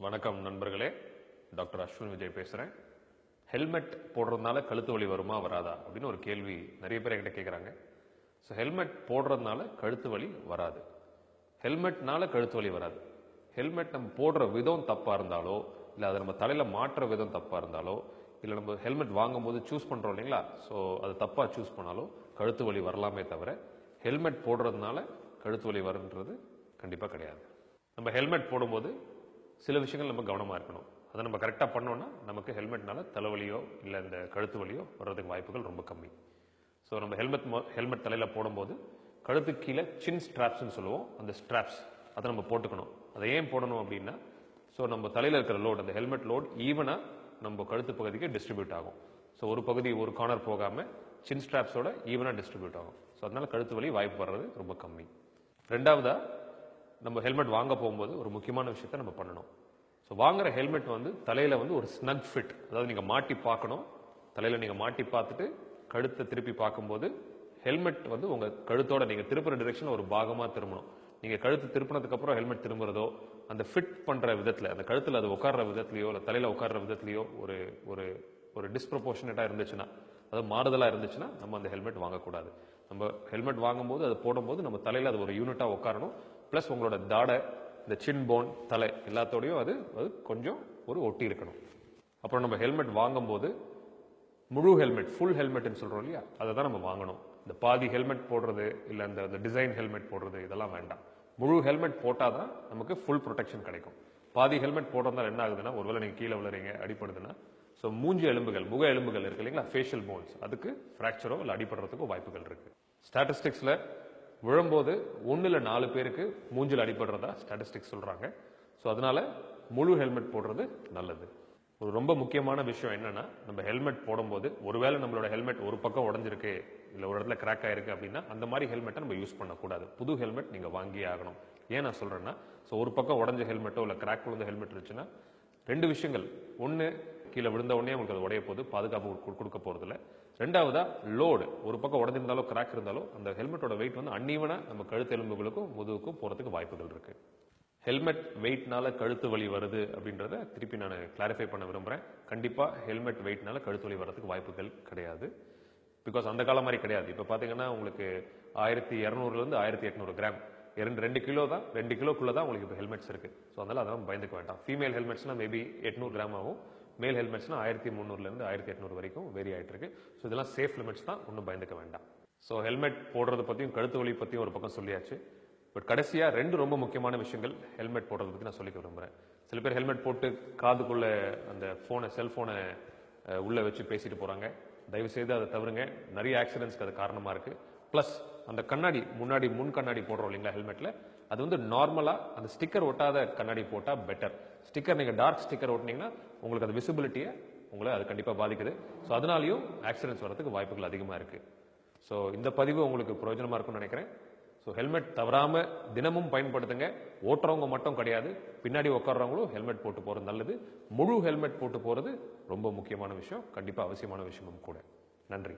வணக்கம் நண்பர்களே, டாக்டர் அஸ்வின் விஜய் பேசுகிறேன். ஹெல்மெட் போடுறதுனால கழுத்து வலி வருமா வராதா அப்படின்னு ஒரு கேள்வி நிறைய பேர் என்கிட்ட கேட்குறாங்க. ஸோ ஹெல்மெட் போடுறதுனால கழுத்து வலி வராது, ஹெல்மெட்னால கழுத்து வலி வராது. ஹெல்மெட் நம்ம போடுற விதம் தப்பாக இருந்தாலோ, இல்லை அதை நம்ம தலையில் மாற்றுற விதம் தப்பாக இருந்தாலோ, இல்லை நம்ம ஹெல்மெட் வாங்கும்போது சூஸ் பண்ணுறோம் இல்லைங்களா, ஸோ அது தப்பாக சூஸ் பண்ணாலோ கழுத்து வலி வரலாமே தவிர ஹெல்மெட் போடுறதுனால கழுத்து வலி வருன்றது கண்டிப்பாக கிடையாது. நம்ம ஹெல்மெட் போடும்போது சில விஷயங்கள் நம்ம கவனமாக இருக்கணும். அதை நம்ம கரெக்டாக பண்ணோம்னா நமக்கு ஹெல்மெட்னால தலைவலியோ இல்லை இந்த கழுத்து வலியோ வர்றதுக்கு வாய்ப்புகள் ரொம்ப கம்மி. ஸோ நம்ம ஹெல்மெட் தலையில் போடும்போது கழுத்துக்கு கீழே சின் ஸ்ட்ராப்ஸ்ன்னு சொல்லுவோம், அந்த ஸ்ட்ராப்ஸ் அதை நம்ம போட்டுக்கணும். அதை ஏன் போடணும் அப்படின்னா, ஸோ நம்ம தலையில் இருக்கிற லோட், அந்த ஹெல்மெட் லோட் ஈவனாக நம்ம கழுத்து பகுதிக்கு டிஸ்ட்ரிபியூட் ஆகும். ஸோ ஒரு பகுதி ஒரு கார்னர் போகாமல் சின் ஸ்ட்ராப்ஸோட ஈவனாக டிஸ்ட்ரிபியூட் ஆகும். ஸோ அதனால கழுத்து வலி வாய்ப்பு வர்றது ரொம்ப கம்மி. ரெண்டாவதாக, நம்ம ஹெல்மெட் வாங்க போகும்போது ஒரு முக்கியமான விஷயத்த நம்ம பண்ணணும். ஸோ வாங்குற ஹெல்மெட் தலையில் ஒரு ஸ்னக் ஃபிட், அதாவது நீங்கள் மாட்டி பார்க்கணும். தலையில் நீங்கள் மாட்டி பார்த்துட்டு கழுத்தை திருப்பி பார்க்கும்போது ஹெல்மெட் உங்கள் கழுத்தோட நீங்கள் திருப்புற டிரெக்ஷனில் ஒரு பாகமாக திரும்பணும். நீங்கள் கழுத்து திருப்பினதுக்கப்புறம் ஹெல்மெட் திரும்புறதோ, அந்த ஃபிட் பண்ணுற விதத்தில், அந்த கழுத்தில் அது உட்கார்ற விதத்துலையோ இல்லை தலையில் உட்கார்ற விதத்துலையோ ஒரு ஒரு ஒரு டிஸ்ப்ரப்போர்ஷனேட்டாக இருந்துச்சுன்னா, அதாவது மாறுதலாக இருந்துச்சுன்னா நம்ம அந்த ஹெல்மெட் வாங்கக்கூடாது. நம்ம ஹெல்மெட் வாங்கும்போது அது போடும்போது நம்ம தலையில் அது ஒரு யூனிட்டாக உட்காரணும். ப்ளஸ் உங்களோட தாடை, இந்த சின் போன், தலை எல்லாத்தோடையும் அது கொஞ்சம் ஒட்டி இருக்கணும். அப்புறம் நம்ம ஹெல்மெட் வாங்கும்போது முழு ஹெல்மெட், ஃபுல் ஹெல்மெட்னு சொல்கிறோம் இல்லையா, அதை தான் நம்ம வாங்கணும். இந்த பாதி ஹெல்மெட் போடுறது இல்லை அந்த டிசைன் ஹெல்மெட் போடுறது இதெல்லாம் வேண்டாம். முழு ஹெல்மெட் போட்டால் தான் நமக்கு ஃபுல் ப்ரொடெக்ஷன் கிடைக்கும். பாதி ஹெல்மெட் போடுறதுனால என்ன ஆகுதுன்னா, ஒருவேளை நீங்கள் கீழே விழுறீங்க, அடிப்படுதுன்னா, ஸோ மூஞ்சி எலும்புகள், முக எலும்புகள் இருக்கு இல்லைங்களா, ஃபேஷியல் போன்ஸ், அதுக்கு ஃப்ராக்சரோ இல்லை அடிப்படுறதுக்கோ வாய்ப்புகள் இருக்கு. ஸ்டாட்டிஸ்டிக்ஸில் விழும்போது 1 இல்லை 4 பேருக்கு மூஞ்சில் அடிபடுறதா ஸ்டாட்டிஸ்டிக்ஸ் சொல்றாங்க. ஸோ அதனால முழு ஹெல்மெட் போடுறது நல்லது. ஒரு ரொம்ப முக்கியமான விஷயம் என்னன்னா, நம்ம ஹெல்மெட் போடும்போது ஒருவேளை நம்மளோட ஹெல்மெட் ஒரு பக்கம் உடஞ்சிருக்கு இல்லை ஒரு இடத்துல கிராக் ஆயிருக்கு அப்படின்னா அந்த மாதிரி ஹெல்மெட்டை நம்ம யூஸ் பண்ணக்கூடாது. புது ஹெல்மெட் நீங்கள் வாங்கியே ஆகணும். ஏன் நான் சொல்றேன்னா, ஸோ ஒரு பக்கம் உடஞ்ச ஹெல்மெட்டோ இல்லை கிராக் விழுந்த ஹெல்மெட் இருந்துச்சுன்னா 2 விஷயங்கள். ஒன்று, கீழே விழுந்த உடனே உங்களுக்கு அது உடைய போது, பாதுகாப்பு கொடுக்க போறதில்ல. ரெண்டாவதா, லோடு ஒரு பக்கம் உடஞ்சிருந்தாலோ கிராக் இருந்தாலோ அந்த ஹெல்மெட்டோட வெயிட் அன்ஈவனா நம்ம கழுத்து எலும்புகளுக்கும் முதுகுக்கும் போறதுக்கு வாய்ப்புகள் இருக்கு. ஹெல்மெட் வெயிட்னால கழுத்து வலி வருது அப்படின்றத திருப்பி நான் கிளாரிஃபை பண்ண விரும்புறேன். கண்டிப்பா ஹெல்மெட் வெயிட்னால கழுத்து வலி வரதுக்கு வாய்ப்புகள் கிடையாது. பிகாஸ் அந்த காலம் மாதிரி கிடையாது. இப்போ பாத்தீங்கன்னா உங்களுக்கு 1200 1800 கிராம், 2 கிலோ தான், 2 கிலோக்குள்ள தான் உங்களுக்கு இப்போ ஹெல்மெட்ஸ் இருக்கு. ஸோ அதனால அதெல்லாம் பயந்துக்க வேண்டாம். ஃபீமேல் ஹெல்மெட்ஸ்னா மேபி 800 கிராம் ஆகும், மேல் ஹெல்மெட்ஸ்னா 1300 1800 வரைக்கும் வேரி ஆயிட்டு இருக்கு. ஸோ இதெல்லாம் சேஃப் லிமிட்ஸ் தான், ஒன்றும் பயந்துக்க வேண்டாம். ஸோ ஹெல்மெட் போடுறது பற்றியும் கழுத்து வலி பற்றியும் ஒரு பக்கம் சொல்லியாச்சு. பட் கடைசியாக 2 ரொம்ப முக்கியமான விஷயங்கள் ஹெல்மெட் போடுறது பற்றி நான் சொல்லிக்க விரும்புகிறேன். சில பேர் ஹெல்மெட் போட்டு காதுக்குள்ள அந்த செல்ஃபோனை உள்ள வச்சு பேசிட்டு போறாங்க. தயவு செய்து அதை தவிருங்க. நிறைய ஆக்சிடென்ட்ஸ்க்கு அது காரணமாக இருக்கு. ப்ளஸ் அந்த கண்ணாடி, முன் கண்ணாடி போடுறோம் இல்லைங்களா ஹெல்மெட்ல, அது நார்மலா அந்த ஸ்டிக்கர் ஒட்டாத கண்ணாடி போட்டா பெட்டர். ஸ்டிக்கர் நீங்க டார்க் ஸ்டிக்கர் ஒட்டினீங்கன்னா உங்களுக்கு அது விசிபிலிட்டியை அது கண்டிப்பா பாதிக்குது. ஸோ அதனாலையும் ஆக்சிடென்ட்ஸ் வரதுக்கு வாய்ப்புகள் அதிகமா இருக்கு. ஸோ இந்த பதிவு உங்களுக்கு பிரயோஜனமா இருக்கும்னு நினைக்கிறேன். ஸோ ஹெல்மெட் தவறாம தினமும் பயன்படுத்துங்க. ஓட்டுறவங்க மட்டும் கிடையாது, பின்னாடி உட்கார்றவங்களும் ஹெல்மெட் போட்டு போறது நல்லது. முழு ஹெல்மெட் போட்டு போறது ரொம்ப முக்கியமான விஷயம், கண்டிப்பா அவசியமான விஷயமும் கூட. நன்றி.